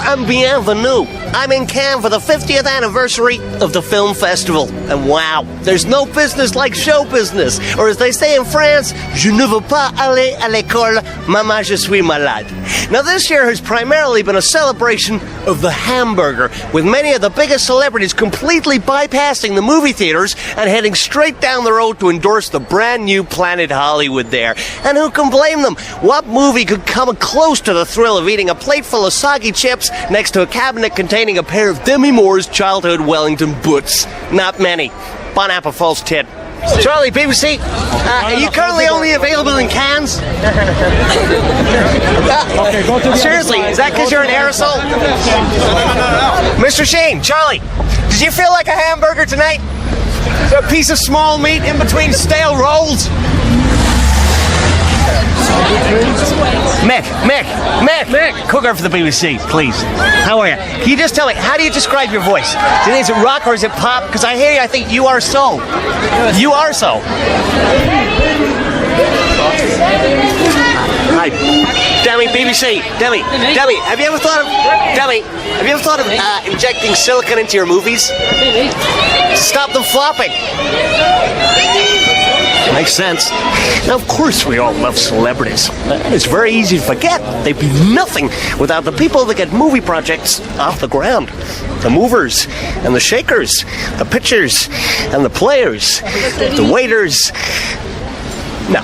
and bienvenue. I'm in Cannes for the 50th anniversary of the film festival. And wow, there's no business like show business. Or as they say in France, je ne veux pas aller à l'école, maman je suis malade. Now this year has primarily been a celebration of the hamburger, with many of the biggest celebrities completely bypassing the movie theaters and heading straight down the road to endorse the brand new Planet Hollywood there. And who can blame them? What movie could come close to the thrill of eating a plate full of soggy chips next to a cabinet containing a pair of Demi Moore's childhood Wellington boots? Not many. Bon appetit, false tit. Charlie, BBC, are you currently only available in Cannes? Seriously, is that because you're an aerosol? Mr. Sheen, Charlie, did you feel like a hamburger tonight? A piece of small meat in between stale rolls? Mick, cooker for the BBC, please. How are you? Can you just tell me, how do you describe your voice? Do you think it's rock or is it pop? Because I hear you, I think you are so. You are so. Hi. Demi, BBC. Demi, have you ever thought of injecting silicone into your movies? To stop them flopping. Makes sense. Now, of course, we all love celebrities. It's very easy to forget they'd be nothing without the people that get movie projects off the ground. The movers and the shakers, the pitchers and the players, the waiters. No,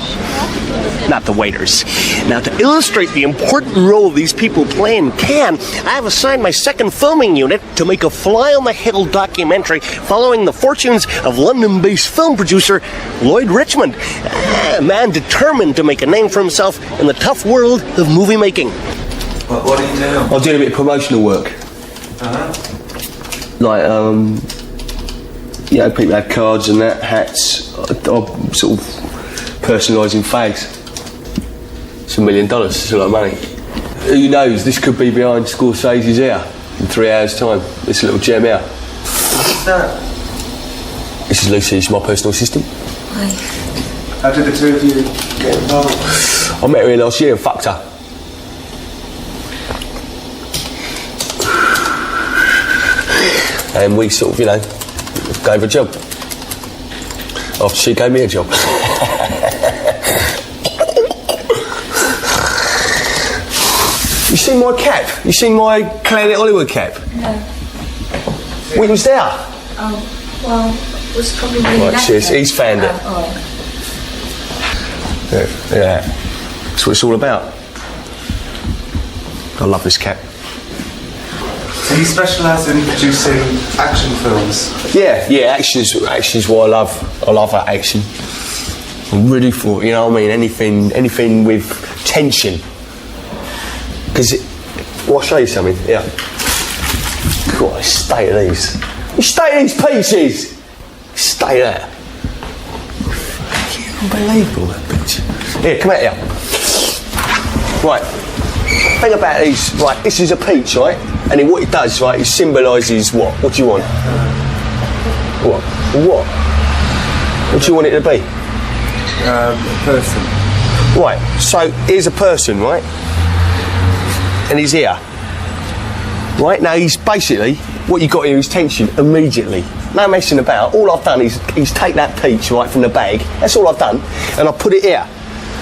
not the waiters. Now, to illustrate the important role these people play in Cannes, I have assigned my second filming unit to make a fly-on-the-hill documentary following the fortunes of London-based film producer Lloyd Richmond, a man determined to make a name for himself in the tough world of movie making. What are you doing? I'm doing a bit of promotional work. Like, people have cards and that, hats. I'm sort of personalising fags. It's $1 million, it's a lot of money. Who knows, this could be behind Scorsese's ear in 3 hours' time. This little gem here. What's that? This is Lucy, she's my personal assistant. Hi. How did the two of you get involved? I met her here last year and fucked her. And we sort of, gave her a job. After she gave me a job. You seen my cap? You seen my Planet Hollywood cap? No. We was there. Oh, well, it was probably really Right, cheers. He's found it. Oh. Yeah. That's what it's all about. I love this cap. So you specialise in producing action films? Yeah, action's what I love. I love that action. I'm ready for, anything with tension. Because, I'll show you something, yeah. God, the state of these. The state of these pieces! Stay there. Fucking unbelievable, that bitch. Here, come out here. Right. Think about these. Right, this is a peach, right? And then what it does, right, it symbolises what? What do you want? What? What do you want it to be? A person. Right, so here's a person, right? And he's here. Right, now he's basically, what you got here is tension immediately. No messing about. All I've done is take that peach, right, from the bag. That's all I've done. And I put it here,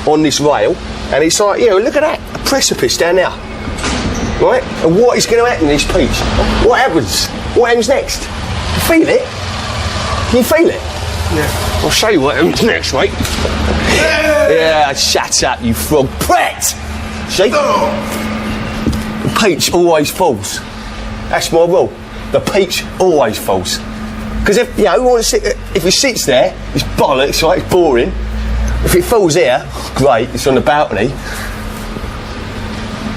on this rail. And it's like, look at that, a precipice down there. Right? And what is going to happen in this peach? What happens? What happens next? You feel it? Can you feel it? Yeah. I'll show you what happens next, right? Yeah, shut up, you frog prat! See? The peach always falls. That's my rule. The peach always falls. Because if it sits there, it's bollocks, right? It's boring. If it falls here, great. It's on the balcony.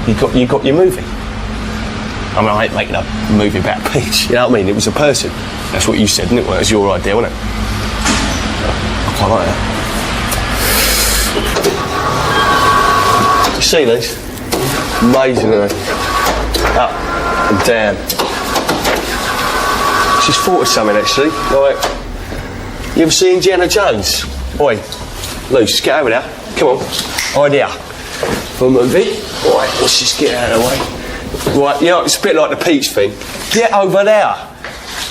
You got your movie. I mean, I ain't making a movie about a peach. You know what I mean? It was a person. That's what you said, didn't it? Well, it was your idea, wasn't it? I quite like that. You see these? Amazing, aren't they? Up and down. Just thought of something actually. Like, you ever see Indiana Jones? Oi, Luce, get over there. Come on. Idea. For a movie. Alright, let's just get out of the way. Right, you know, it's a bit like the peach thing. Get over there.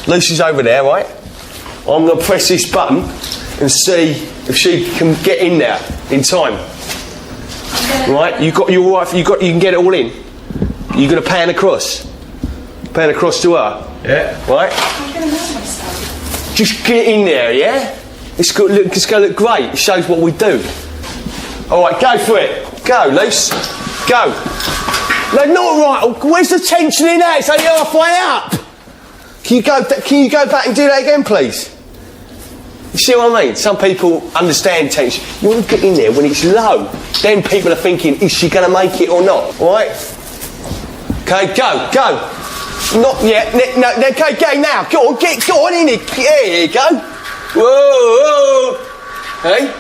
Lucy's over there, right? I'm going to press this button and see if she can get in there in time. Right? You can get it all in. You're going to pan across. Pan across to her. Yeah. Right? Just get in there, yeah? It's going to look great. It shows what we do. All right, go for it. Go, Luce. Go. No, not right. Where's the tension in that? It's only halfway up. Can you go back and do that again, please? You see what I mean? Some people understand tension. You want to get in there when it's low. Then people are thinking, is she going to make it or not? All right? Okay, go. Not yet. No, okay, go now. Go on in it. There you go. Whoa. Hey?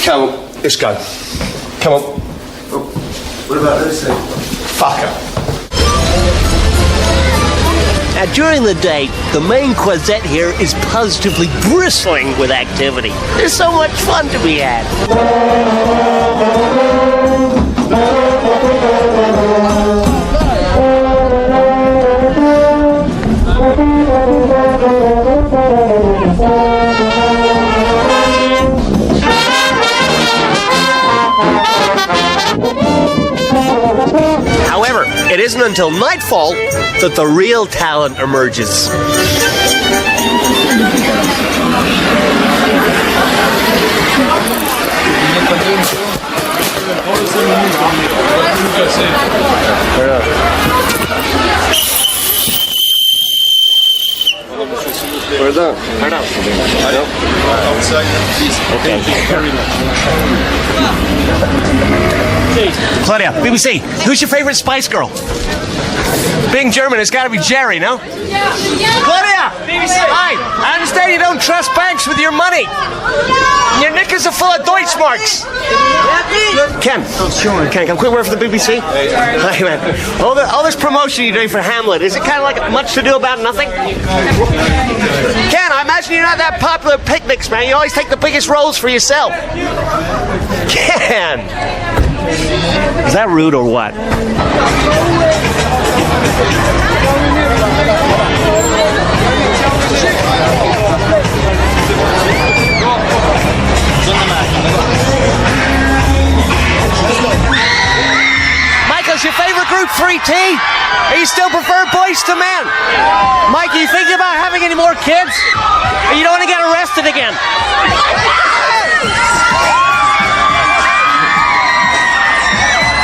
Come on, let's go. Come on. Oh, what about Lucy? Fuck her. Now, during the day, the main quasette here is positively bristling with activity. There's so much fun to be had. However, it isn't until nightfall that the real talent emerges. Claudia, BBC, who's your favorite Spice Girl? Being German, it's got to be Jerry, no? Claudia! BBC! Hi! I understand you don't trust banks with your money. Your knickers are full of Deutschmarks. Ken, come quick word for the BBC. Hi, man. All this promotion you're doing for Hamlet, is it kind of like much to do about nothing? Ken, I imagine you're not that popular at picnics, man. You always take the biggest roles for yourself. Ken! Is that rude or what? Michael's your favorite group 3T? Or you still prefer Boys to Men? Mike, are you thinking about having any more kids? Or you don't want to get arrested again?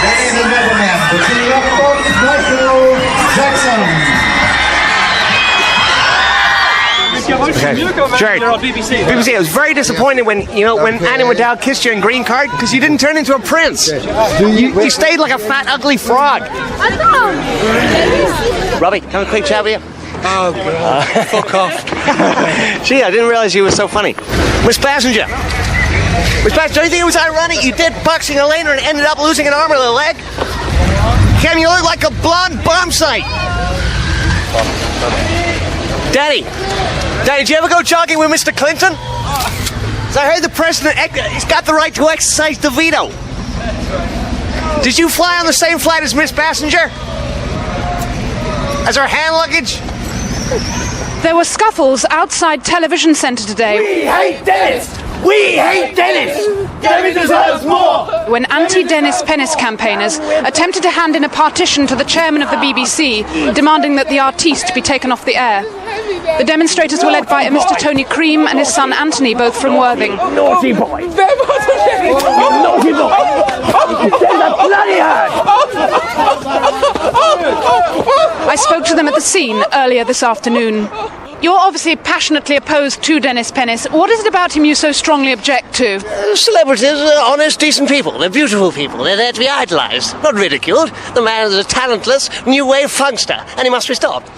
Ladies and gentlemen, the Michael Jackson. Jared, BBC, I was very disappointed when Annie McDowell kissed you in Green Card because you didn't turn into a prince. You stayed like a fat, ugly frog. Robbie, can I have a quick chat with you? Oh, God. Fuck off. Gee, I didn't realize you were so funny. Miss Passenger. Miss Passenger, don't you think it was ironic you did boxing a laner and ended up losing an arm or a leg? Cam, you look like a blonde bomb site. Daddy, did you ever go jogging with Mr. Clinton? So I heard the president, he's got the right to exercise the veto. Did you fly on the same flight as Miss Passenger? As her hand luggage? There were scuffles outside Television Centre today. We hate Dennis! We hate Dennis! Dennis deserves more! When anti-Denis Pennis campaigners attempted to hand in a partition to the chairman of the BBC, demanding that the artiste be taken off the air. The demonstrators were led by a Mr. Tony Cream and his son Anthony, both from Worthing. Naughty boy! Naughty boy! There's a bloody I spoke to them at the scene earlier this afternoon. You're obviously passionately opposed to Denis Pennis. What is it about him you so strongly object to? Celebrities are honest, decent people. They're beautiful people. They're there to be idolised, not ridiculed. The man is a talentless, new wave funkster, and he must be stopped.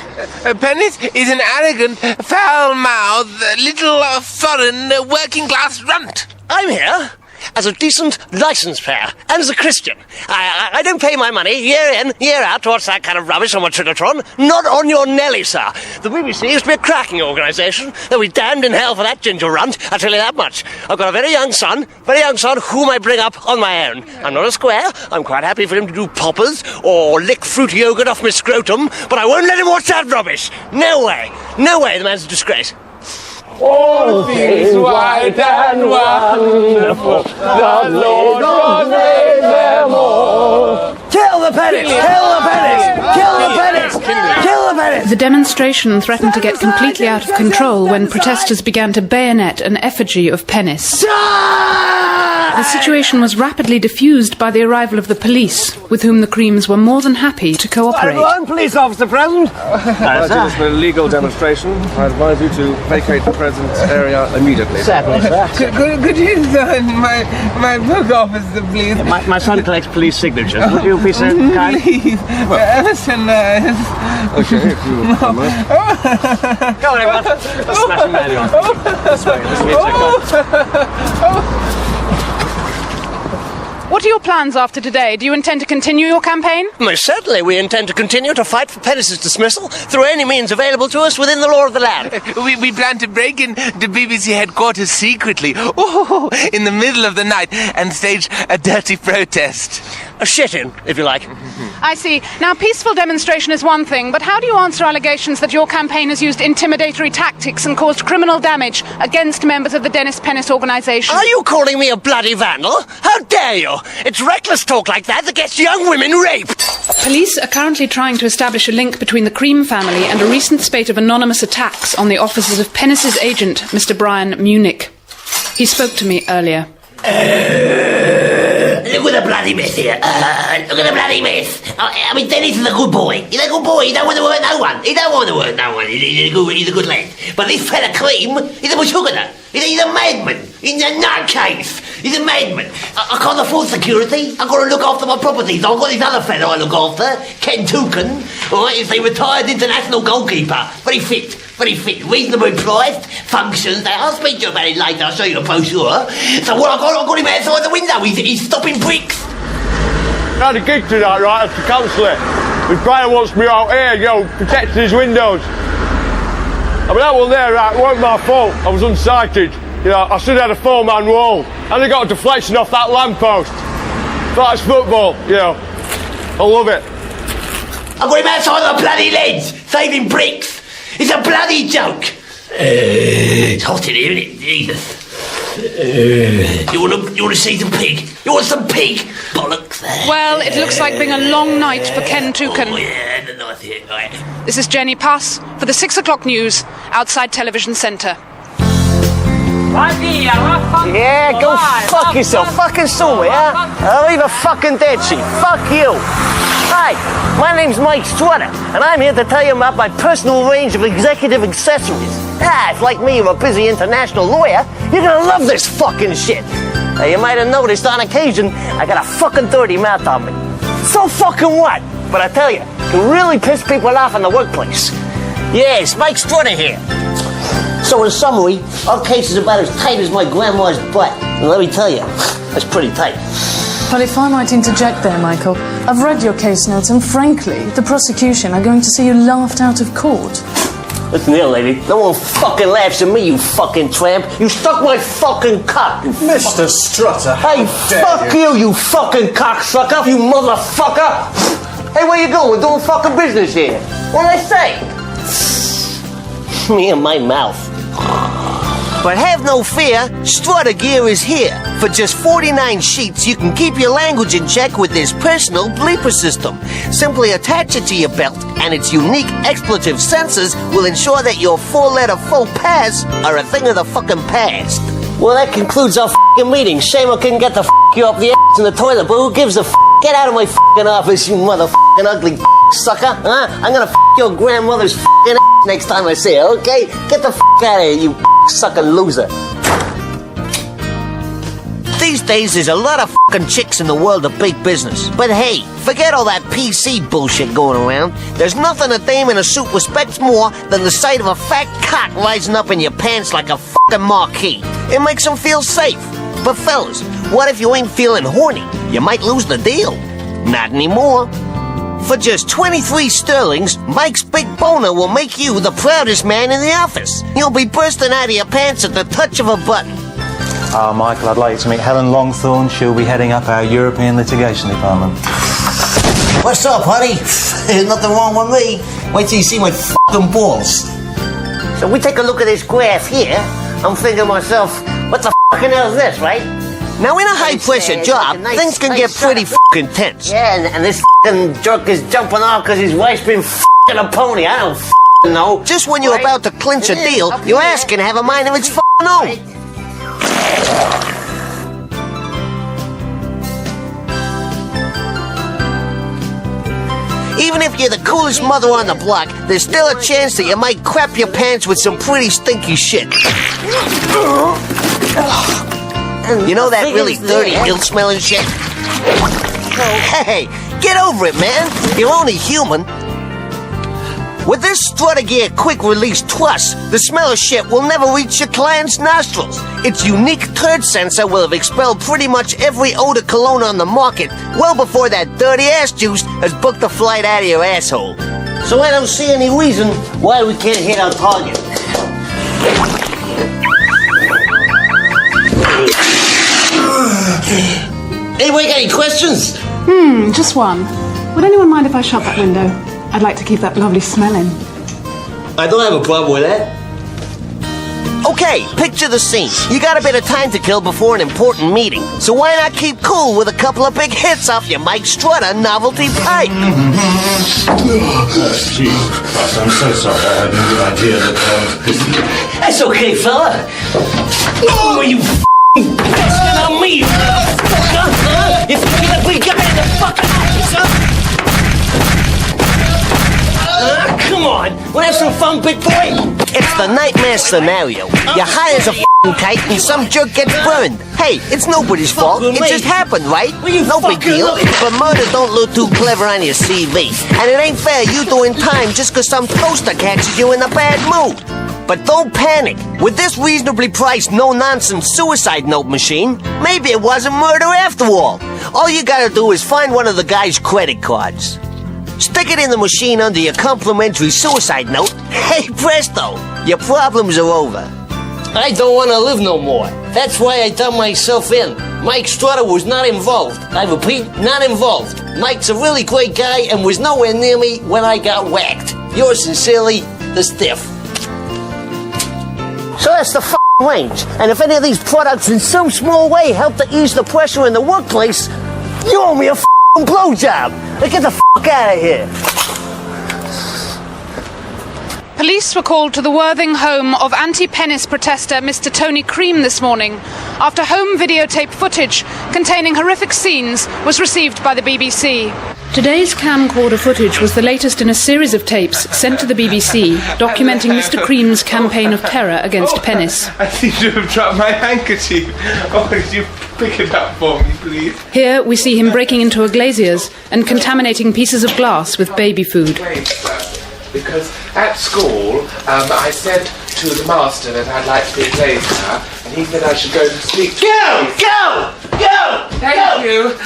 Pennis is an arrogant, foul-mouthed, little foreign working-class runt. I'm here, as a decent licensed pair, and as a Christian. I don't pay my money year in, year out to watch that kind of rubbish on my Trinitron. Not on your Nelly, sir. The BBC used to be a cracking organisation. They'll be damned in hell for that ginger runt, I'll tell you that much. I've got a very young son whom I bring up on my own. I'm not a square. I'm quite happy for him to do poppers or lick fruit yogurt off my scrotum, but I won't let him watch that rubbish. No way. No way, the man's a disgrace. All things white and wonderful, the Lord God made them all. Kill the Pennis! Kill the Pennis! Kill the Pennis! Kill the Pennis! The demonstration threatened to get completely out of control when protesters began to bayonet an effigy of Pennis. The situation was rapidly diffused by the arrival of the police, with whom the Creams were more than happy to cooperate. One police officer present. As it is an illegal demonstration, I advise you to vacate the present area immediately. Certainly, sir. Could you sign my book officer, please? My son collects police signatures. Would you be so kind? Please. Ever so nice. Okay, if you come up. Go on, everyone. Let's smash him down. This way, check out. What are your plans after today? Do you intend to continue your campaign? Most certainly, we intend to continue to fight for Pennis's dismissal through any means available to us within the law of the land. We plan to break in the BBC headquarters secretly, in the middle of the night, and stage a dirty protest. A shit-in, if you like. I see. Now, peaceful demonstration is one thing, but how do you answer allegations that your campaign has used intimidatory tactics and caused criminal damage against members of the Denis Pennis organisation? Are you calling me a bloody vandal? How dare you? It's reckless talk like that gets young women raped! Police are currently trying to establish a link between the Cream family and a recent spate of anonymous attacks on the offices of Pennis's agent, Mr. Brian Munich. He spoke to me earlier. Look at the bloody mess here. Look at the bloody mess. I mean, Dennis is a good boy. He's a good boy. He don't want to hurt no one. He don't want to hurt no one. He's a good lad. But this fella Cream, he's a bushhooker. He's a madman. He's a nutcase. He's a madman. I can't afford security. I've got to look after my properties. I've got this other fella I look after, Ken Tukin. Alright, he's a retired international goalkeeper. Very fit, reasonably priced, functions. I'll speak to you about it later. I'll show you a brochure. So what I've got him outside the window. He's stopping bricks. I had a gig tonight, right, to cancel it. But Brian wants me out here, protecting his windows. I mean, that one there, right, it wasn't my fault. I was unsighted. I should have had a 4-man wall. And I got a deflection off that lamppost. That's football, I love it. I've got him outside the bloody leads, saving bricks. It's a bloody joke. It's hot in here, isn't it? Jesus. You want to see some pig? You want some pig? Bollocks. Well, it looks like being a long night for Ken Tukin. Oh, yeah, the nice here. Right. This is Jenny Puss for the 6 o'clock news outside Television Centre. Yeah, go fuck yourself. Fucking sue me, huh? I'll leave a fucking dead sheet. Fuck you. Hi, my name's Mike Strutter, and I'm here to tell you about my personal range of executive accessories. If like me, you're a busy international lawyer, you're gonna love this fucking shit. Now, you might have noticed on occasion, I got a fucking dirty mouth on me. So fucking what? But I tell you, it can really piss people off in the workplace. Yes, Mike Strutter here. So in summary, our case is about as tight as my grandma's butt. And let me tell you, that's pretty tight. Well, if I might interject there, Michael, I've read your case notes and frankly, the prosecution are going to see you laughed out of court. Listen here, lady. No one fucking laughs at me, you fucking tramp. You stuck my fucking cock. Mr. Strutter. Hey, fuck you fucking cocksucker, you motherfucker. Hey, where you going? We're doing fucking business here. What did I say? Me and my mouth. But have no fear, Strutter Gear is here. For just 49 sheets, you can keep your language in check with this personal bleeper system. Simply attach it to your belt, and its unique expletive sensors will ensure that your 4-letter faux pas are a thing of the fucking past. Well, that concludes our fucking meeting. Shame I couldn't get the you up the ass in the toilet, but who gives a Get out of my fucking office, you motherfucking ugly sucker, huh? I'm gonna your grandmother's fucking ass next time I see her, okay? Get the out of here, you sucking loser. These days, there's a lot of fucking chicks in the world of big business. But hey, forget all that PC bullshit going around. There's nothing a dame in a suit respects more than the sight of a fat cock rising up in your pants like a fucking marquee. It makes them feel safe. But fellas, what if you ain't feeling horny? You might lose the deal. Not anymore. For just 23 sterlings, Mike's big boner will make you the proudest man in the office. You'll be bursting out of your pants at the touch of a button. Michael, I'd like you to meet Helen Longthorne. She'll be heading up our European litigation department. What's up, honey? There's nothing wrong with me. Wait till you see my fucking balls. So we take a look at this graph here. I'm thinking to myself, what the fucking hell is this, right? Now, in a high-pressure job, things can get pretty fucking tense. Yeah, and this fucking jerk is jumping off because his wife's been fucking a pony. I don't fucking know. Just when you're about to clinch a deal, your ass can have a mind of its fucking own. Even if you're the coolest mother on the block, there's still a chance that you might crap your pants with some pretty stinky shit. You know that really dirty, ill-smelling shit? Hey, get over it, man. You're only human. With this Strutter Gear quick-release truss, the smell of shit will never reach your client's nostrils. Its unique turd sensor will have expelled pretty much every odor cologne on the market well before that dirty ass juice has booked a flight out of your asshole. So I don't see any reason why we can't hit our target. Anybody got any questions? Just one. Would anyone mind if I shut that window? I'd like to keep that lovely smell in. I don't have a problem with that. Okay, picture the scene. You got a bit of time to kill before an important meeting, so why not keep cool with a couple of big hits off your Mike Strutter novelty pipe? Gee, I'm so sorry. I had no idea that That's okay, fella. Oh, you f***ing on me, motherfucker! You think you're the big guy in the fucking office, huh? Come on, wanna have some fun, big boy? It's the nightmare scenario. You hire as a f***ing kite and some jerk gets burned. Hey, it's nobody's fault. It just happened, right? No big deal. But murder don't look too clever on your CV. And it ain't fair you doing time just because some toaster catches you in a bad mood. But don't panic. With this reasonably priced, no-nonsense suicide note machine, maybe it wasn't murder after all. All you gotta do is find one of the guy's credit cards. Stick it in the machine under your complimentary suicide note. Hey, presto, your problems are over. I don't want to live no more. That's why I turned myself in. Mike Strutter was not involved. I repeat, not involved. Mike's a really great guy and was nowhere near me when I got whacked. Yours sincerely, the Stiff. So that's the f***ing range. And if any of these products in some small way help to ease the pressure in the workplace, you owe me a f***ing blowjob. Now get the f*** out of here. Police were called to the Worthing home of anti-Pennis protester Mr. Tony Cream this morning after home videotape footage containing horrific scenes was received by the BBC. Today's camcorder footage was the latest in a series of tapes sent to the BBC documenting Mr. Cream's campaign of terror against Pennis. I seem to have dropped my handkerchief. Oh, could you pick it up for me, please? Here we see him breaking into a glazier's and contaminating pieces of glass with baby food. Because at school, I said to the master that I'd like to be a glazier, and he said I should go and speak to Thank you.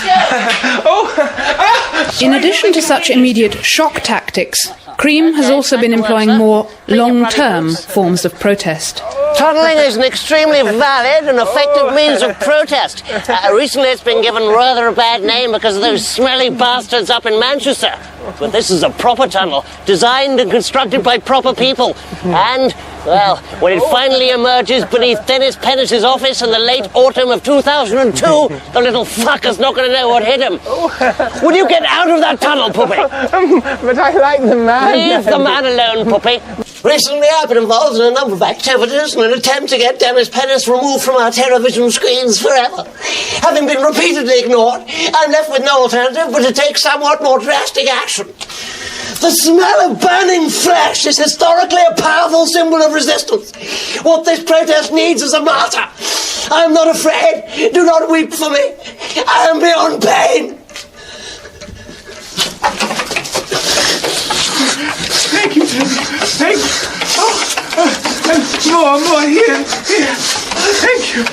In addition to such immediate shock tactics, Cream has also been employing more long-term forms of protest. Tunneling is an extremely valid and effective means of protest. Recently it's been given rather a bad name because of those smelly bastards up in Manchester. But this is a proper tunnel, designed and constructed by proper people. And, well, when it finally emerges beneath Denis Pennis' office in the late autumn of 2002, the little fucker's not going to know what hit him. Will you get out of that tunnel, Puppy? But I like the man. Leave the man alone, Puppy. Recently I've been involved in a number of activities in an attempt to get Denis Pennis removed from our television screens forever. Having been repeatedly ignored, I'm left with no alternative but to take somewhat more drastic action. The smell of burning flesh is historically a powerful symbol of resistance. What this protest needs is a martyr. I'm not afraid. Do not weep for me. I am beyond pain. Thank you. Thank you. Oh. More, here. Thank you.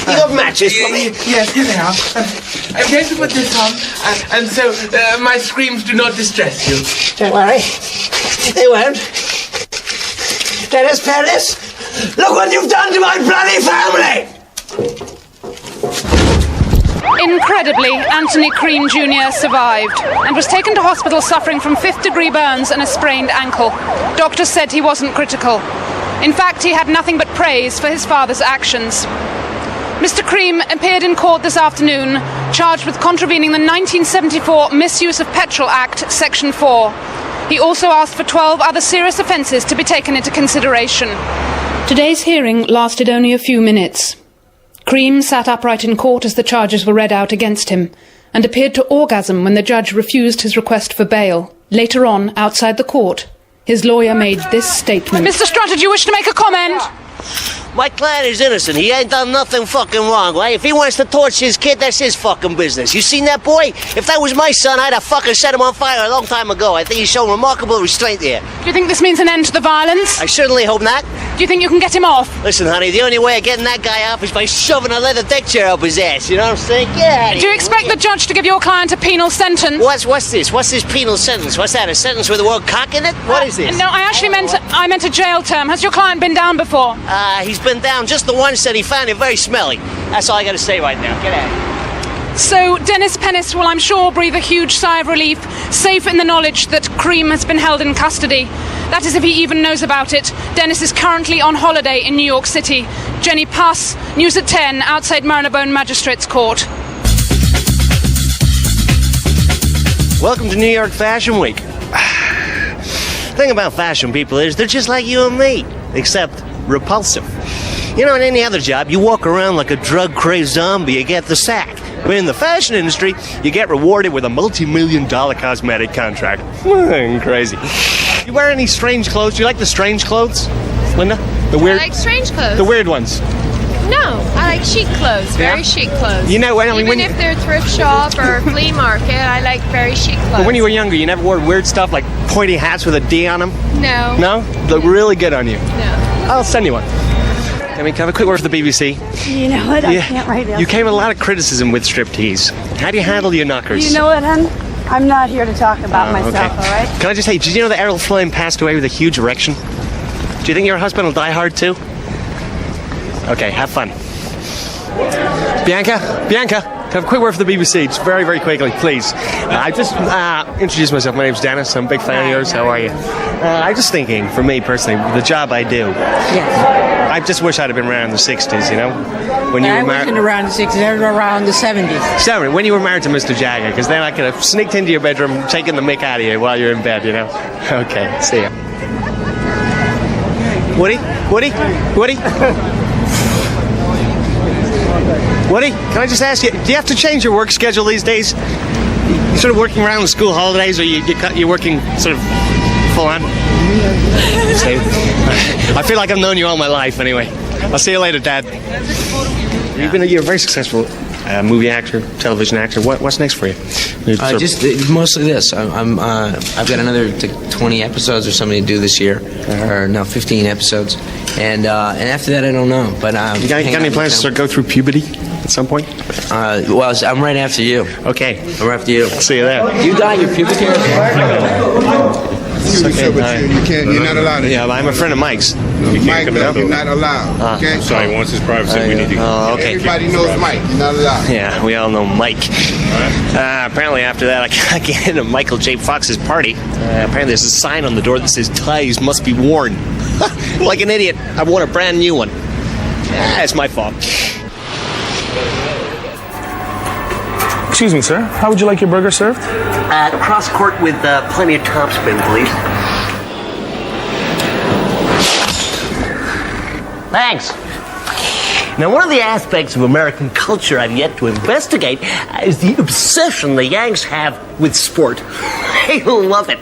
You got matches for me? Yes, here they are. I'm going to put this on, and so my screams do not distress you. Don't worry. They won't. Denis Pennis, look what you've done to my bloody family! Incredibly, Anthony Cream Jr. survived and was taken to hospital suffering from 5th-degree burns and a sprained ankle. Doctors said he wasn't critical. In fact, he had nothing but praise for his father's actions. Mr. Cream appeared in court this afternoon, charged with contravening the 1974 Misuse of Petrol Act, Section 4. He also asked for 12 other serious offences to be taken into consideration. Today's hearing lasted only a few minutes. Cream sat upright in court as the charges were read out against him, and appeared to orgasm when the judge refused his request for bail. Later on, outside the court, his lawyer made this statement. Mr. Strutter, do you wish to make a comment? My client is innocent. He ain't done nothing fucking wrong, right? If he wants to torch his kid, that's his fucking business. You seen that boy? If that was my son, I'd have fucking set him on fire a long time ago. I think he's shown remarkable restraint there. Do you think this means an end to the violence? I certainly hope not. Do you think you can get him off? Listen, honey, the only way of getting that guy off is by shoving a leather deck chair up his ass. You know what I'm saying? Yeah. Do you expect the judge to give your client a penal sentence? What's this? What's this penal sentence? What's that? A sentence with the word cock in it? What is this? No, I meant a jail term. Has your client been down before? He's been down just the once and he found it very smelly. That's all I gotta say right now. Get out. So, Denis Pennis will, I'm sure, breathe a huge sigh of relief, safe in the knowledge that Cream has been held in custody. That is, if he even knows about it. Denis is currently on holiday in New York City. Jenny Puss, News at 10, outside Marylebone Magistrates Court. Welcome to New York Fashion Week. The thing about fashion people is they're just like you and me, except repulsive. You know, in any other job, you walk around like a drug-crazed zombie, you get the sack. But in the fashion industry, you get rewarded with a multi-million-dollar cosmetic contract. Crazy. You wear any strange clothes? Do you like the strange clothes, Linda? The weird. I like strange clothes. The weird ones. No, I like chic clothes, very chic clothes. You know, even if they're thrift shop or flea market, I like very chic clothes. But when you were younger, you never wore weird stuff like pointy hats with a D on them? No. No? They look really good on you. No. I'll send you one. I mean, can I have a quick word for the BBC? You know what? I can't right now. You came with a lot of criticism with striptease. How do you handle your knockers? You know what, hon? I'm not here to talk about myself, okay. all right? Can I just say, did you know that Errol Flynn passed away with a huge erection? Do you think your husband will die hard too? Okay, have fun. Bianca, can I have a quick word for the BBC? Just very, very quickly, please. I just introduced myself. My name's Dennis. I'm a big fan of yours. How are you? I'm just thinking, for me personally, the job I do. Yes. I just wish I'd have been around in the 60s, you know? When you I were wasn't around the 60s, I was around the 70s. Sorry, when you were married to Mr. Jagger, because then I could have sneaked into your bedroom, taken the mick out of you while you're in bed, you know? Okay, see ya. Woody? Woody, can I just ask you, do you have to change your work schedule these days? You sort of working around the school holidays, or you're working sort of full on? I feel like I've known you all my life anyway. I'll see you later, Dad. You're a very successful movie actor, television actor. What's next for you? Just mostly this. I've got another 20 episodes or something to do this year, or no, 15 episodes, and after that I don't know. But you got any plans to go through puberty at some point? Well, I'm right after you. Okay, I'm right after you. See you there. You got your puberty? You're not allowed. Yeah, I'm a friend of Mike's. Mike, you're not allowed. Okay. Sorry, he wants his privacy. We need to. Oh, okay. Everybody knows Mike. You're not allowed. Yeah, we all know Mike. Apparently, after that, I can't get into Michael J. Fox's party. Apparently, there's a sign on the door that says ties must be worn. Like an idiot, I want a brand new one. It's my fault. Excuse me, sir. How would you like your burger served? Cross court with plenty of topspin, please. Thanks. Now, one of the aspects of American culture I've yet to investigate is the obsession the Yanks have with sport. They love it.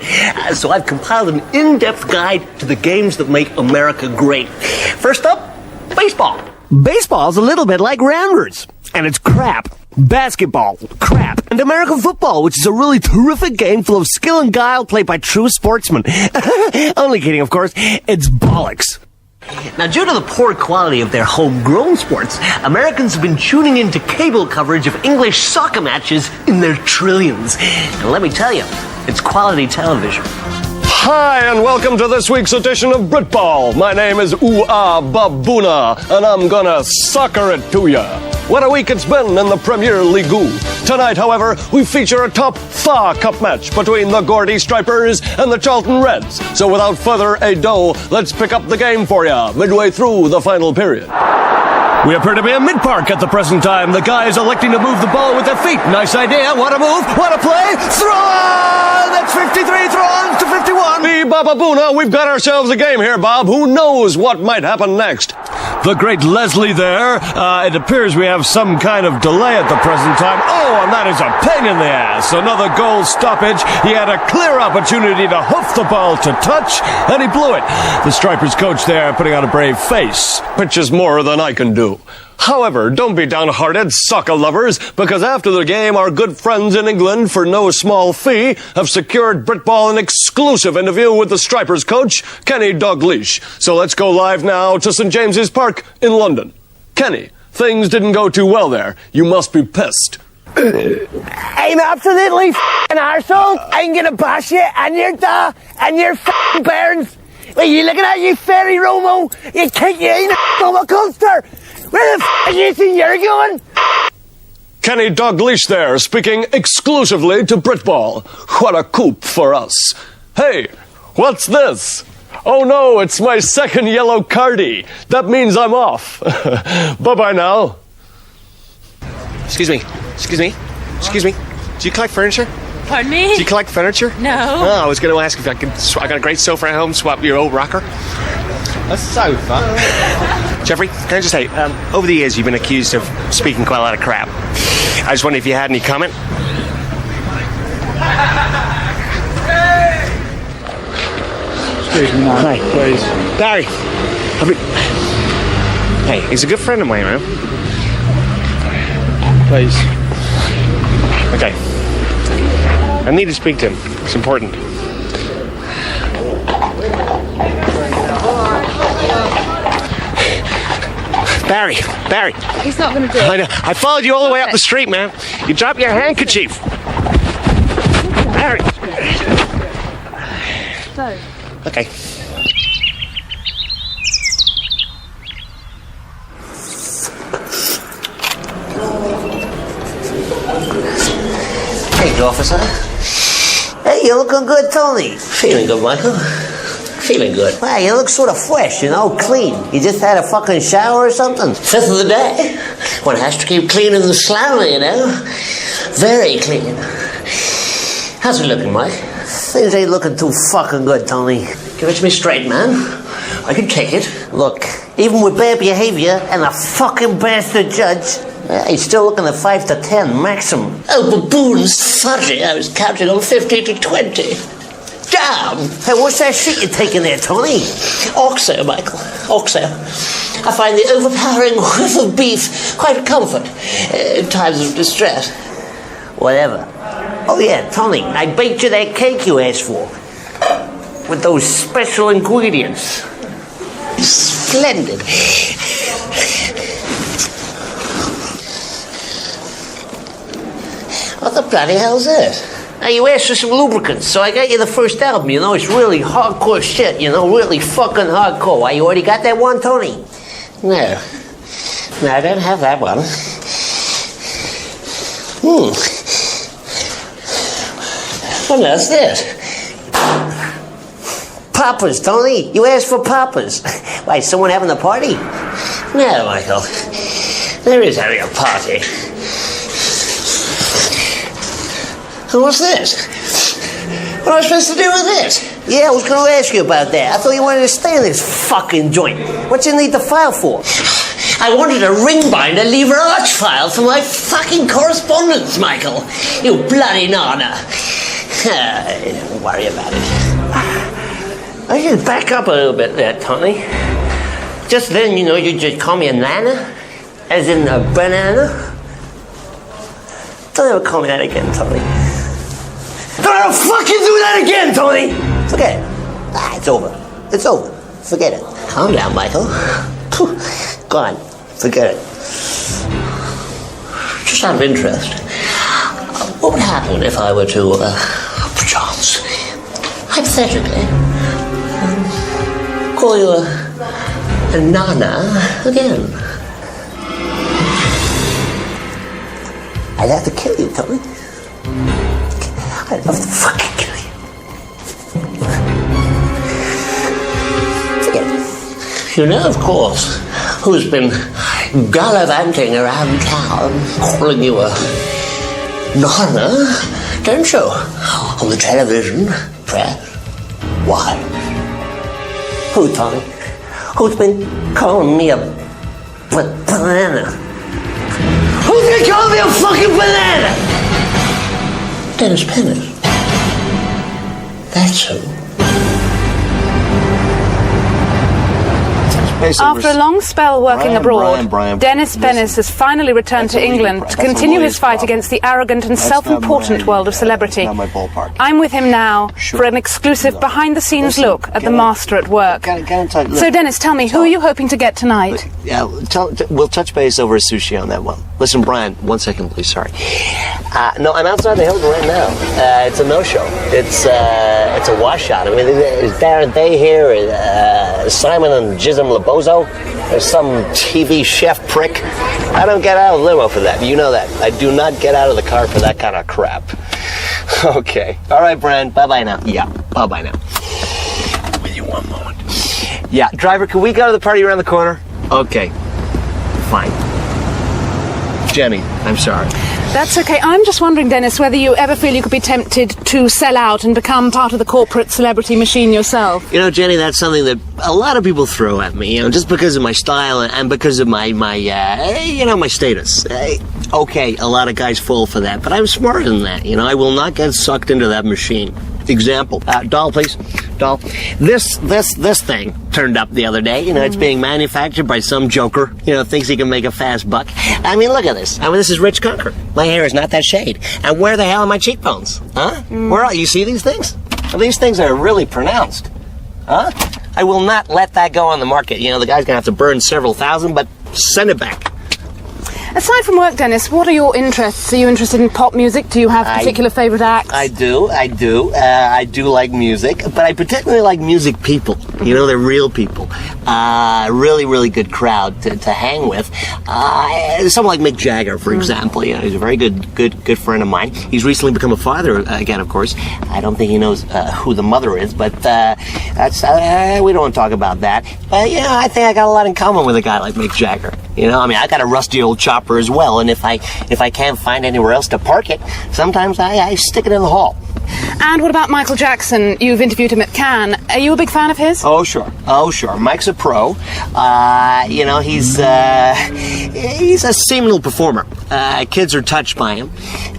So I've compiled an in-depth guide to the games that make America great. First up, baseball. Baseball's a little bit like rounders, and it's crap. basketball, crap, and American football, which is a really terrific game full of skill and guile played by true sportsmen. Only kidding, of course. It's bollocks. Now, due to the poor quality of their homegrown sports, Americans have been tuning into cable coverage of English soccer matches in their trillions. And let me tell you, it's quality television. Hi, and welcome to this week's edition of Britball. My name is Ooh-Ah Baboona, and I'm gonna sucker it to ya. What a week it's been in the Premier League. Tonight, however, we feature a top FA Cup match between the Gordy Stripers and the Charlton Reds. So without further ado, let's pick up the game for ya midway through the final period. We appear to be in mid-park at the present time. The guys electing to move the ball with their feet. Nice idea. What a move. What a play. Throw on! That's 53. Throw on to 51. Baboona, we've got ourselves a game here, Bob. Who knows what might happen next? The great Leslie there. It appears we have some kind of delay at the present time. Oh, and that is a pain in the ass. Another goal stoppage. He had a clear opportunity to hoof the ball to touch, and he blew it. The Stripers coach there putting on a brave face. Which is more than I can do. However, don't be downhearted, soccer lovers, because after the game, our good friends in England, for no small fee, have secured Britball an exclusive interview with the Stripers coach, Kenny Dalglish. So let's go live now to St. James's Park in London. Kenny, things didn't go too well there. You must be pissed. I'm absolutely f***ing arsehole. I'm gonna bash you and your da and your f***ing parents. What are you looking at, you fairy Romo? You kick you in a double coaster. Where the f*** are you think you're going? Kenny Dalglish there, speaking exclusively to Britball. What a coup for us. Hey, what's this? Oh no, it's my second yellow cardie. That means I'm off. Bye-bye now. Excuse me. Do you collect furniture? Pardon me? Do you collect furniture? No. Oh, I was going to ask if I could. I got a great sofa at home. Swap your old rocker. A sofa? Jeffrey, can I just say, over the years you've been accused of speaking quite a lot of crap. I just wondered if you had any comment. Excuse me, man. Hi. Please. Barry. Hey, he's a good friend of mine, man. Please. Okay. I need to speak to him. It's important. Barry. He's not going to do it. I know. I followed you all the way up the street, man. You dropped your handkerchief. Barry. So. Okay. Hey, officer. Hey, you looking good, Tony? Feeling good, Michael. Feeling good. Wow, you look sort of fresh, clean. You just had a fucking shower or something? Fifth of the day. One has to keep clean and slowly, Very clean. How's it looking, Mike? Things ain't looking too fucking good, Tony. Give it to me straight, man. I can take it. Look, even with bad behavior and a fucking bastard judge, he's still looking at 5 to 10 maximum. Oh, baboons, fudgy. I was counting on 50 to 20. Damn! Hey, what's that shit you're taking there, Tony? Oxo, Michael. Oxo. I find the overpowering whiff of beef quite a comfort in times of distress. Whatever. Oh yeah, Tony, I baked you that cake you asked for. With those special ingredients. Splendid. What the bloody hell's this? Now, you asked for some lubricants, so I got you the first album, It's really hardcore shit, really fucking hardcore. Why, you already got that one, Tony? No, I don't have that one. What else is this? Poppers, Tony. You asked for poppers. Why, is someone having a party? No, Michael. There is having a party. And what's this? What am I supposed to do with this? Yeah, I was going to ask you about that. I thought you wanted to stay in this fucking joint. What you need the file for? I wanted a ring binder lever arch file for my fucking correspondence, Michael. You bloody nana. Don't worry about it. I should back up a little bit there, Tony. Just then, you just call me a nana, as in a banana. Don't ever call me that again, Tony. Don't ever fucking do that again, Tony! Forget it. It's over. It's over. Forget it. Calm down, Michael. Go on. Forget it. Just out of interest, what would happen if I were to, perchance, hypothetically, call you a nana again? I'd have to kill you, Tony. I'd have to fucking kill you. Forget it. You know, of course, who's been gallivanting around town, calling you a nana, don't you? On the television, press. Why? Who, Tony? Who's been calling me a banana? Who's been calling me a fucking banana? Denis Pennis. That's who. After a long spell working abroad, Denis Pennis has finally returned to England to continue his fight against the arrogant and self-important world of celebrity. I'm with him now for an exclusive behind-the-scenes look at the master at work. So, Denis, tell me, who are you hoping to get tonight? We'll touch base over sushi on that one. Listen, Brian, 1 second, please. Sorry. No, I'm outside the Hilton right now. It's a no-show. It's a washout. I mean, is Darren Day here? Simon and Jism Labozo? There's some TV chef prick. I don't get out of the limo for that. You know that. I do not get out of the car for that kind of crap. Okay. All right, Brian. Bye-bye now. Yeah. Bye-bye now. With you 1 moment. Yeah, driver, can we go to the party around the corner? Okay. Fine. Jenny, I'm sorry. That's okay. I'm just wondering, Denis, whether you ever feel you could be tempted to sell out and become part of the corporate celebrity machine yourself. You know, Jenny, that's something that a lot of people throw at me, just because of my style and because of my status. Okay, a lot of guys fall for that, but I'm smarter than that. I will not get sucked into that machine. Example. Doll, please. Doll. This thing turned up the other day. It's being manufactured by some joker. Thinks he can make a fast buck. I mean, look at this. This is Rich Conker. My hair is not that shade. And where the hell are my cheekbones? Huh? Where are you? See these things? Well, these things are really pronounced. Huh? I will not let that go on the market. The guy's gonna have to burn several thousand, but send it back. Aside from work, Denis, what are your interests? Are you interested in pop music? Do you have particular favourite acts? I do. I do like music, but I particularly like music people. They're real people. Really, really good crowd to hang with. Someone like Mick Jagger, for example. He's a very good friend of mine. He's recently become a father again, of course. I don't think he knows who the mother is, but that's we don't want to talk about that. But I think I got a lot in common with a guy like Mick Jagger. I got a rusty old chopper as well, and if I can't find anywhere else to park it, sometimes I stick it in the hall. And what about Michael Jackson? You've interviewed him at Cannes. Are you a big fan of his? Oh, sure. Mike's a pro. He's a seminal performer. Kids are touched by him.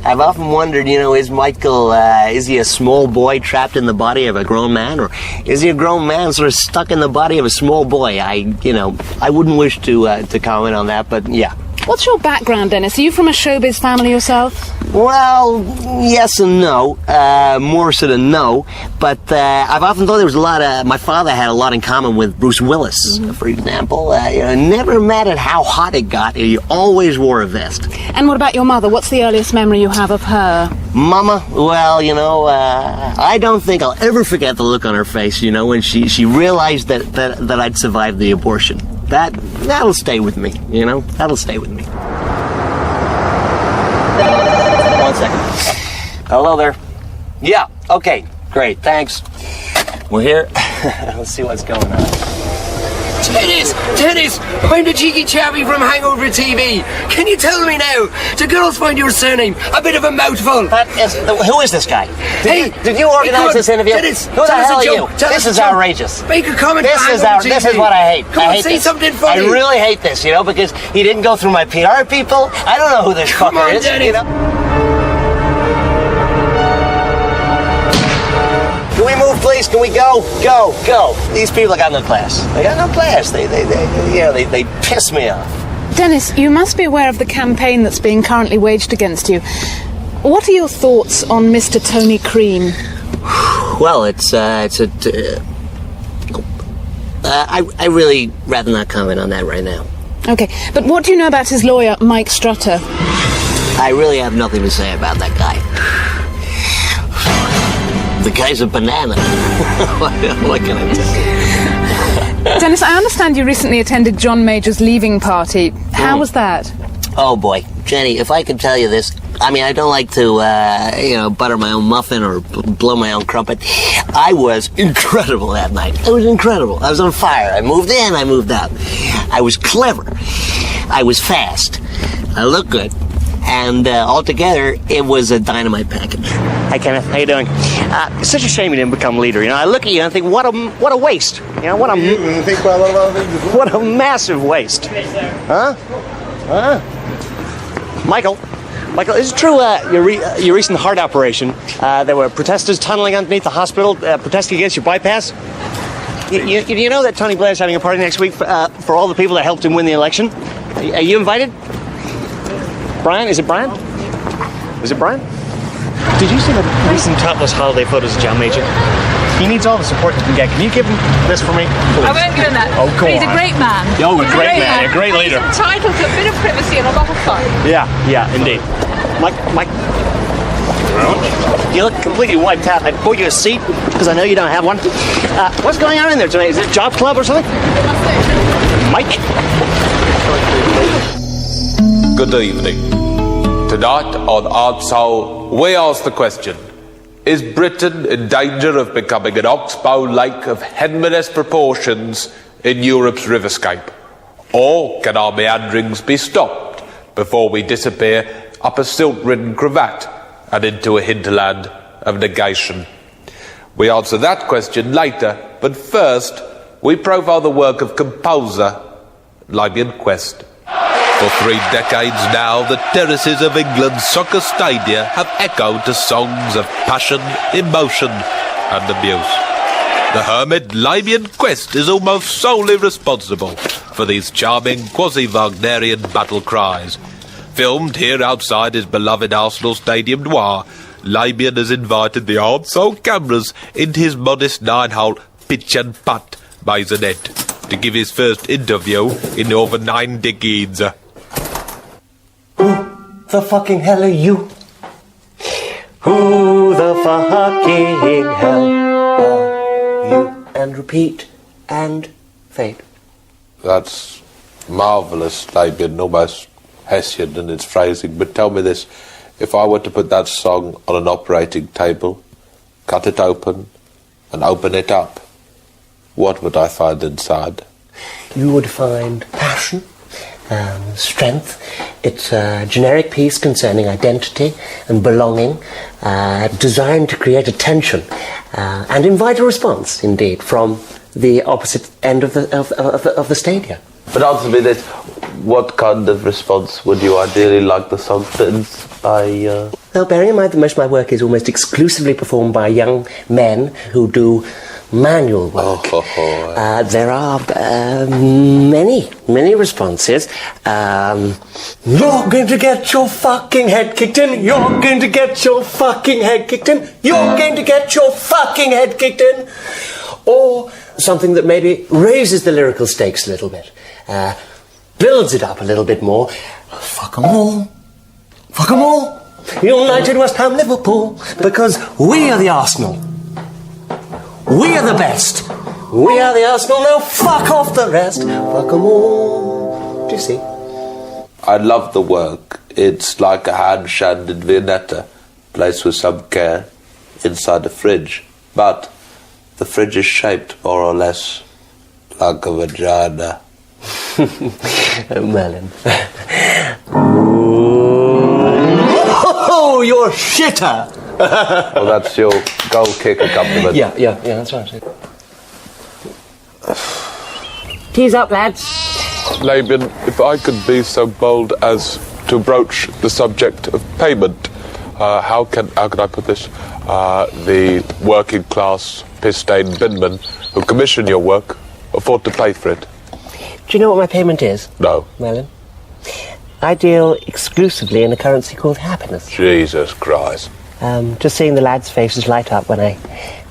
I've often wondered, is Michael, is he a small boy trapped in the body of a grown man, or is he a grown man sort of stuck in the body of a small boy? I wouldn't wish to comment on that, but yeah. What's your background, Denis? Are you from a showbiz family yourself? Well, yes and no. More so than no. But I've often thought there was a lot of... My father had a lot in common with Bruce Willis, for example. Never mattered how hot it got. He always wore a vest. And what about your mother? What's the earliest memory you have of her? Mama? Well, I don't think I'll ever forget the look on her face, when she realized that I'd survived the abortion. That'll stay with me, That'll stay with me. 1 second. Hello there. Yeah, okay, great, thanks. We're here. Let's see what's going on. Dennis, I'm the cheeky chappie from Hangover TV. Can you tell me now, do girls find your surname a bit of a mouthful? Who is this guy? Did you organize this interview? Dennis, who the hell are you? This is outrageous. Make a comment. This is what I hate. Come on, say something funny. I really hate this, because he didn't go through my PR people. I don't know who this fucker is. Dennis. Can we move, please? Can we go? Go. These people got no class. They got no class. They piss me off. Denis, you must be aware of the campaign that's being currently waged against you. What are your thoughts on Mr. Tony Cream? Well, I really rather not comment on that right now. Okay, but what do you know about his lawyer, Mike Strutter? I really have nothing to say about that guy. The guy's a banana. What can I tell you? Dennis, I understand you recently attended John Major's leaving party. How was that? Oh, boy. Jenny, if I could tell you this, I mean, I don't like to, butter my own muffin or blow my own crumpet. I was incredible that night. It was incredible. I was on fire. I moved in, I moved out. I was clever. I was fast. I looked good. And altogether, it was a dynamite package. Hi, Kenneth. How you doing? It's such a shame you didn't become leader. You know, I look at you and I think, what a waste. You know, what a massive waste. Huh? Michael, is it true your recent heart operation? There were protesters tunneling underneath the hospital protesting against your bypass. You know that Tony Blair's having a party next week for all the people that helped him win the election? Are you invited? Brian? Is it Brian? Is it Brian? Did you see the recent topless holiday photos of John Major? He needs all the support he can get. Can you give him this for me? Please? I won't give him that. Oh, go but he's on. a great man. Oh, a great man, a great leader. He's entitled to a bit of privacy and a lot of fun. Yeah, indeed. Mike, you look completely wiped out. I bought you a seat because I know you don't have one. What's going on in there tonight? Is it a job club or something? Mike? Good evening. Tonight on Art Soul, we ask the question: is Britain in danger of becoming an oxbow lake of Henmaness proportions in Europe's riverscape? Or can our meanderings be stopped before we disappear up a silt-ridden cravat and into a hinterland of negation? We answer that question later, but first we profile the work of composer Lybian Quest. For 3 decades now, the terraces of England's soccer stadia have echoed to songs of passion, emotion and abuse. The hermit Lybian Quest is almost solely responsible for these charming quasi-Wagnerian battle cries. Filmed here outside his beloved Arsenal Stadium Noir, Lybian has invited the Art Soul cameras into his modest 9-hole pitch and putt maisonette to give his first interview in over 9 decades. Who the fucking hell are you? Who the fucking hell are you? And repeat and fade. That's marvellous, Lybian, almost Hessian in its phrasing. But tell me this, if I were to put that song on an operating table, cut it open and open it up, what would I find inside? You would find passion, strength. It's a generic piece concerning identity and belonging, designed to create a tension and invite a response, indeed, from the opposite end of the stadia. But answer me this, what kind of response would you ideally like the song to inspire? Well, bearing in mind that most of my work is almost exclusively performed by young men who do manual work, there are many responses. You're going to get your fucking head kicked in. You're going to get your fucking head kicked in. You're going to get your fucking head kicked in. Or something that maybe raises the lyrical stakes a little bit, builds it up a little bit more. Fuck 'em all. Fuck 'em all. United, West Ham, Liverpool. Because we are the Arsenal. We are the best. We are the Arsenal. Now fuck off the rest. Fuck 'em all. Do you see? I love the work. It's like a hand-shanded Viennetta, placed with some care inside a fridge. But the fridge is shaped more or less like a vagina. Oh, Merlin. Oh, you're shitter! Well, that's your goal kick accompaniment. Yeah, that's right. Tease up, lads. Lybian, if I could be so bold as to broach the subject of payment, how can I put this? The working class piss-stained binmen who commission your work afford to pay for it. Do you know what my payment is? No. Merlin? I deal exclusively in a currency called happiness. Jesus Christ. Just seeing the lads' faces light up when I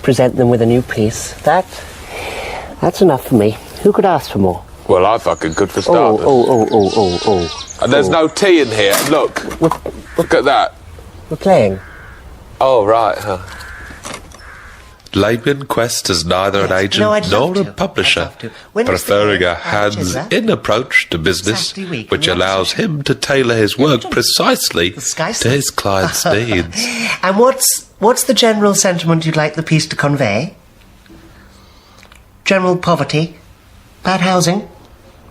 present them with a new piece, that's enough for me. Who could ask for more? Well, I fucking could for starters. And there's no tea in here. Look. Look at that. We're playing. Oh, right, huh. Labian Quest is neither an agent nor a publisher, preferring a hands-in approach to business, which allows him to tailor his work precisely to his client's needs. And what's the general sentiment you'd like the piece to convey? General poverty, bad housing,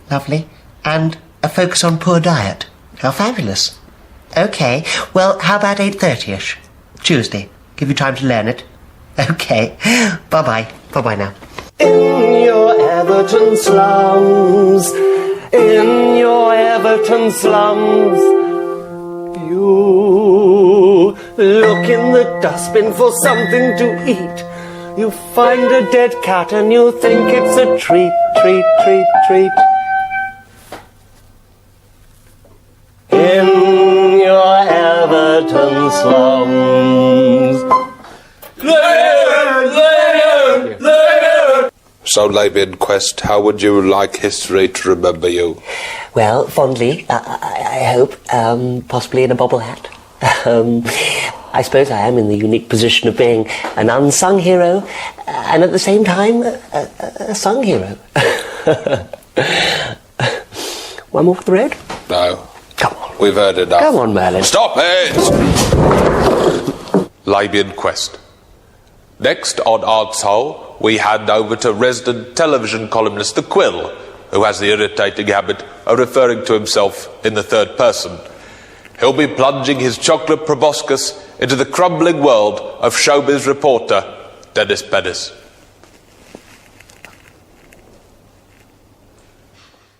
lovely, and a focus on poor diet. How fabulous. Okay, well, how about 8:30ish? Tuesday. Give you time to learn it. Okay. Bye-bye. Bye-bye now. In your Everton slums, in your Everton slums, you look in the dustbin for something to eat. You find a dead cat and you think it's a treat, treat, treat, treat. In your Everton slums. So, Labian Quest, how would you like history to remember you? Well, fondly, I hope, possibly in a bobble hat. I suppose I am in the unique position of being an unsung hero and at the same time a sung hero. One more for the road? No. Come on. We've heard enough. Come on, Merlin. Stop it! Labian Quest. Next on Arsehole, we hand over to resident television columnist The Quill, who has the irritating habit of referring to himself in the third person. He'll be plunging his chocolate proboscis into the crumbling world of showbiz reporter Denis Pennis.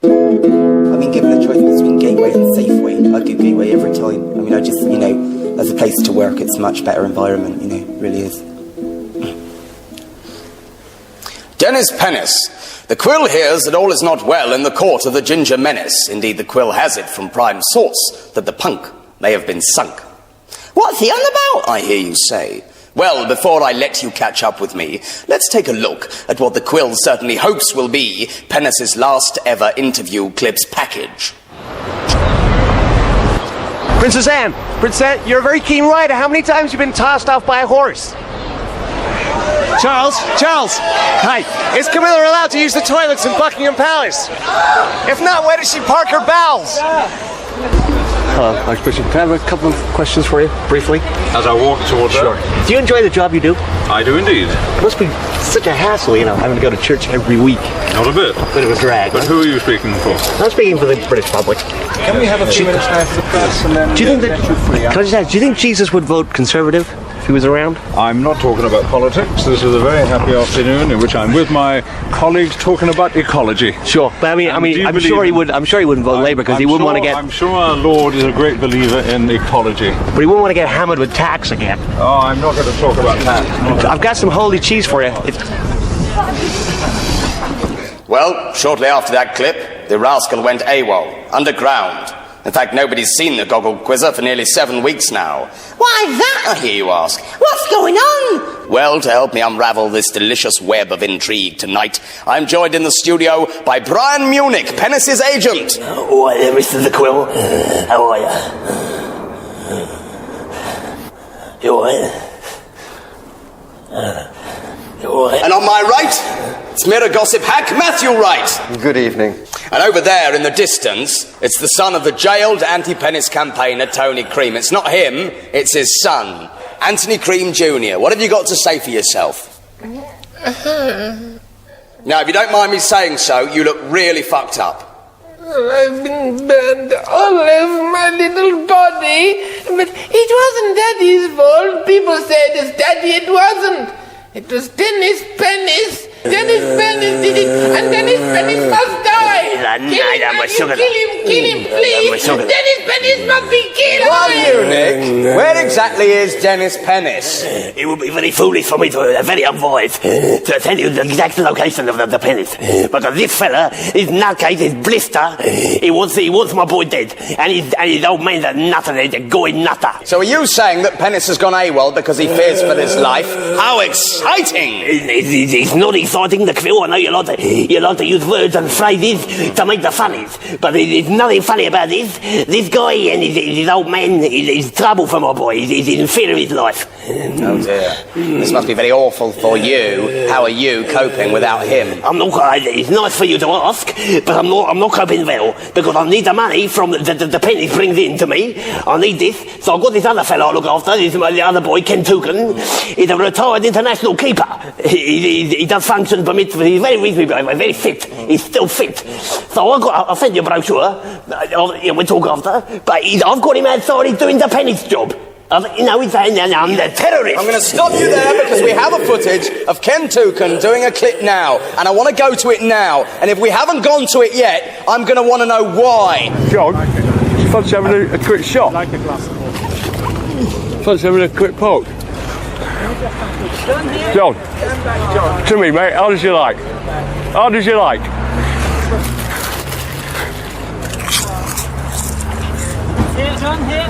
I mean, given the choice between Gateway and Safeway, I'd go Gateway every time. I mean, I just, as a place to work, it's a much better environment, it really is. Denis Pennis. The Quill hears that all is not well in the court of the Ginger Menace. Indeed, the Quill has it from prime source that the punk may have been sunk. What's he on about, I hear you say? Well, before I let you catch up with me, let's take a look at what the Quill certainly hopes will be Pennis's last ever interview clips package. Princess Anne, you're a very keen rider. How many times have you been tossed off by a horse? Charles, hi. Is Camilla allowed to use the toilets in Buckingham Palace? If not, where does she park her bowels? Hello, Archbishop. Can I have a couple of questions for you, briefly? As I walk toward Sure. that. Do you enjoy the job you do? I do indeed. It must be such a hassle, having to go to church every week. Not a bit. Bit of a drag. But who are you speaking for? I'm speaking for the British public. Can we have a few minutes now for the press and then do you think Jesus would vote Conservative if he was around? I'm not talking about politics. This is a very happy afternoon in which I'm with my colleagues talking about ecology. Sure, but I'm sure he would. I'm sure he wouldn't vote Labour because he wouldn't want to get. I'm sure our Lord is a great believer in ecology. But he wouldn't want to get hammered with tax again. Oh, I'm not going to talk about tax. I've got some holy cheese for you. Well, shortly after that clip, the rascal went AWOL, underground. In fact, nobody's seen the goggle quizzer for nearly 7 weeks now. Why that, I hear you ask? What's going on? Well, to help me unravel this delicious web of intrigue tonight, I'm joined in the studio by Brian Munich, Pennis's agent. Oh, hi there, Mr. The Quill. How are you? You alright? You alright? And on my right, it's Mirror Gossip hack Matthew Wright. Good evening. And over there in the distance, it's the son of the jailed anti-Pennis campaigner Tony Cream. It's not him, it's his son, Anthony Cream Jr. What have you got to say for yourself? Now, if you don't mind me saying so, you look really fucked up. I've been burned all over my little body, but it wasn't Daddy's fault. People said it's Daddy, it wasn't. It was Denis Pennis. Denis Pennis did it, and Denis Pennis must die. Kill him, please! Denis Pennis must be killed! Well, Nick, where exactly is Denis Pennis? It would be very foolish for me to, very unwise, to tell you the exact location of the Pennis. Because this fella, his nutcase, his blister, he wants my boy dead. And his old man's a nutter, he's a going nutter. So are you saying that Pennis has gone AWOL because he fears for his life? How exciting! It's not exciting, the Quill. I know you like to use words and phrases to make the funnies. But there's nothing funny about this. This guy and his old man is trouble for my boy. He's in fear of his life. Oh dear. This must be very awful for you. How are you coping without him? It's nice for you to ask, but I'm not coping well, because I need the money from the pennies brings in to me. I need this, so I've got this other fellow I look after. This is the other boy, Ken Tukin. He's a retired international keeper. He does functions, but he's very reasonable, very fit. He's still fit. So I'll send you a brochure. We'll talk after. But I've got him outside. He's doing the pennies job. He's saying I'm the terrorist. I'm going to stop you there because we have a footage of Ken Tukin doing a clip now, and I want to go to it now. And if we haven't gone to it yet, I'm going to want to know why. John, fancy having a quick shot? Like a glass of water. Fancy having a quick poke? John, to me, mate, how does you like? How does you like?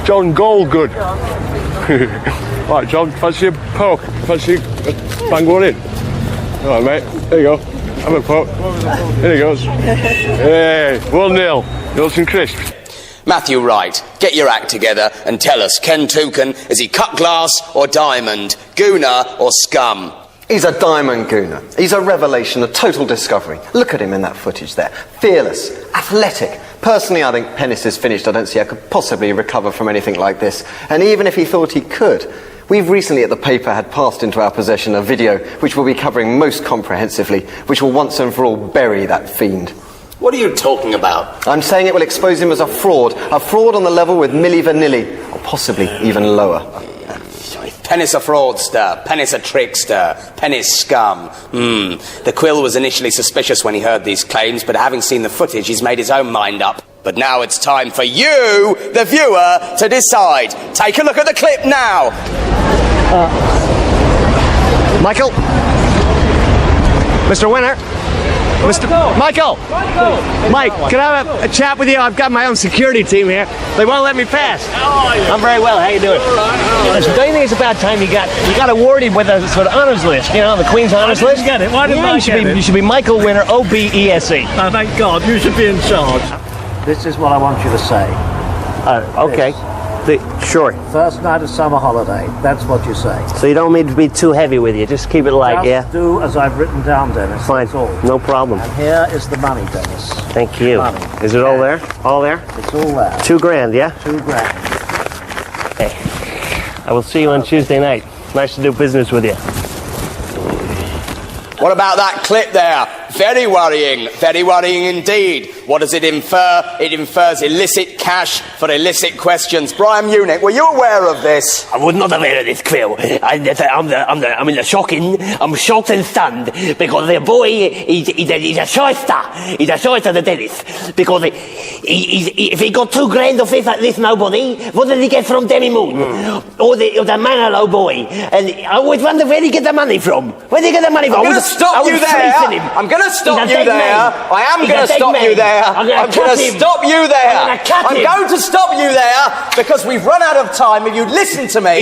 John Goldgood. Right, John, fancy a poke? Fancy bang one in? All right, mate, there you go. Have a poke. There he goes. Hey, 1-0. Milton Crisp. Matthew Wright, get your act together and tell us, Ken Tukin, is he cut glass or diamond, gooner or scum? He's a diamond gooner. He's a revelation, a total discovery. Look at him in that footage there. Fearless, athletic. Personally, I think Pennis is finished. I don't see how could possibly recover from anything like this. And even if he thought he could, we've recently at the paper had passed into our possession a video which we'll be covering most comprehensively, which will once and for all bury that fiend. What are you talking about? I'm saying it will expose him as a fraud on the level with Milli Vanilli, or possibly even lower. Pennis a fraudster, Pennis a trickster, Pennis scum. The Quill was initially suspicious when he heard these claims, but having seen the footage, he's made his own mind up. But now it's time for you, the viewer, to decide. Take a look at the clip now. Michael? Mr. Winner? Michael! Mike, can I have a chat with you? I've got my own security team here. They won't let me pass. I'm very well. How you doing? Listen, don't you think it's about time you got awarded with a sort of honors list? You know, the Queen's honors list? Get it? Why didn't I get it? You should be Michael Winner, OBESE. Oh, thank God. You should be in charge. This is what I want you to say. Okay. Sure. First night of summer holiday. That's what you say. So you don't need to be too heavy with you. Just keep it light, yeah? Just do as I've written down, Dennis. Fine. That's all. No problem. And here is the money, Dennis. Thank you. Money. Is it all there? All there? It's all there. $2,000, yeah? $2,000. Hey, I will see you on Tuesday night. Nice to do business with you. What about that clip there? Very worrying indeed. What does it infer? It infers illicit cash for illicit questions. Brian Munich, were you aware of this? I was not aware of this, Quill. I'm shocked and stunned because the boy, he's a shyster. He's a shyster, the Dennis. Because if he got $2,000 off this nobody, what did he get from Demi Moon? Or the Manilow boy? And I always wonder where he get the money from. Where did he get the money from? I'm going to stop you there. I'm going to stop you there. I am going to stop you there. I'm going to stop you there. I'm going to stop you there because we've run out of time. If you'd listened to me,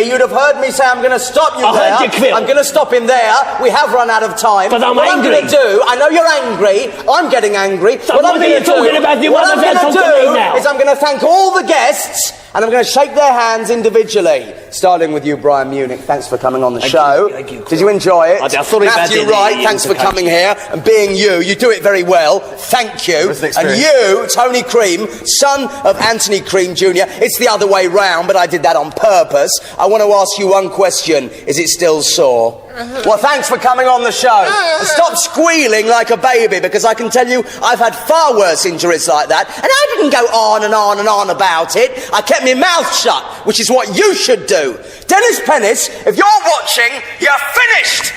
you'd have heard me say I'm going to stop you there. I'm going to stop him there. We have run out of time. But I'm angry. What I'm going to do, I know you're angry. I'm getting angry. So what I'm going to do is I'm going to thank all the guests and I'm going to shake their hands individually. Starting with you, Brian Munich. Thanks for coming on the show. Thank you. Did you enjoy it? Matthew Wright, thanks for coming here and being you. You do it very well. Thank you. And you, Tony Cream, son of Anthony Cream Jr. It's the other way round, but I did that on purpose. I want to ask you one question. Is it still sore? Well, thanks for coming on the show. And stop squealing like a baby, because I can tell you I've had far worse injuries like that, and I didn't go on and on and on about it. I kept my mouth shut, which is what you should do. Denis Pennis, if you're watching, you're finished!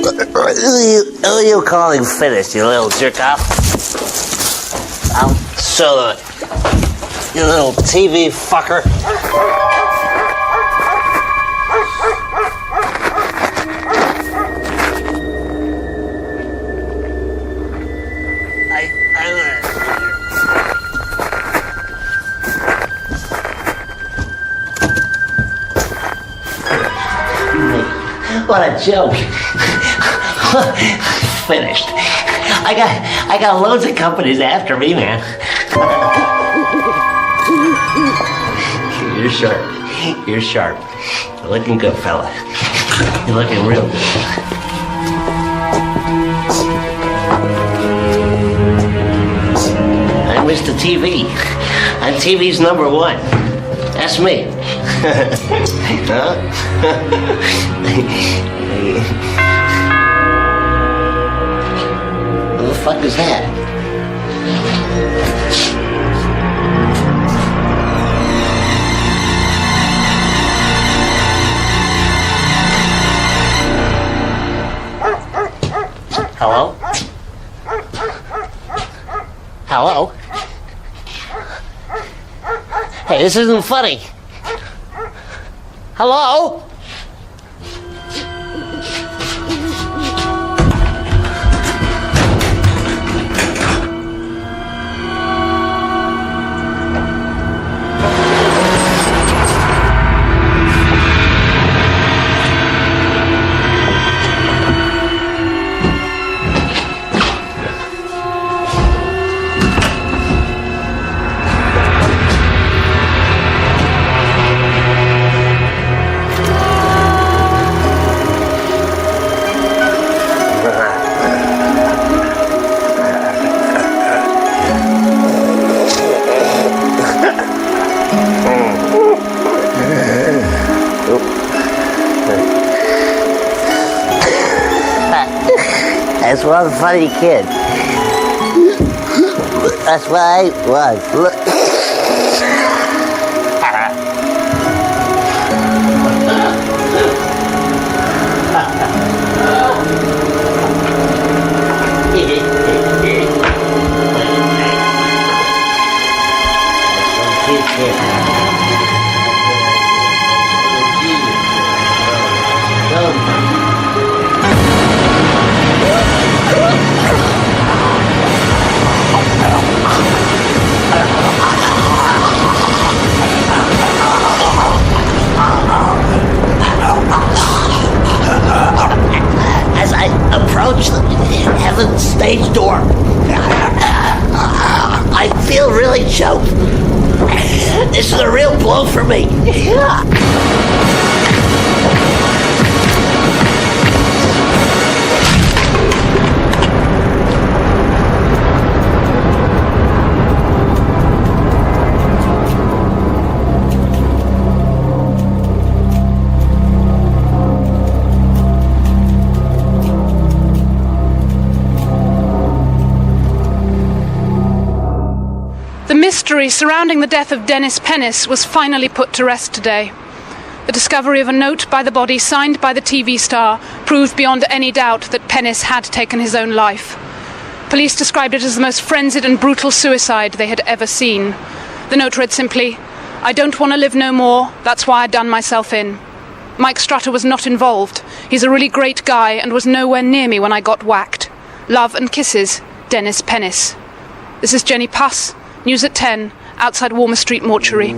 Who are you calling finished, you little jerk off? I'll show it. You little TV fucker. What a joke. Finished. I got loads of companies after me, man. You're sharp. You're sharp. You're looking good, fella. You're looking real good. I'm Mr. TV. I'm TV's number one. That's me. Huh? What the fuck is that? Hello? Hello? Hey, this isn't funny. Hello? That's one funny kid. That's what I was. Look. As I approach the heaven's stage door, I feel really choked. This is a real blow for me. The mystery surrounding the death of Denis Pennis was finally put to rest today. The discovery of a note by the body signed by the TV star proved beyond any doubt that Pennis had taken his own life. Police described it as the most frenzied and brutal suicide they had ever seen. The note read simply, "I don't want to live no more, that's why I done myself in. Mike Strutter was not involved. He's a really great guy and was nowhere near me when I got whacked. Love and kisses, Denis Pennis." This is Jenny Puss. News at 10, outside Walmer Street Mortuary.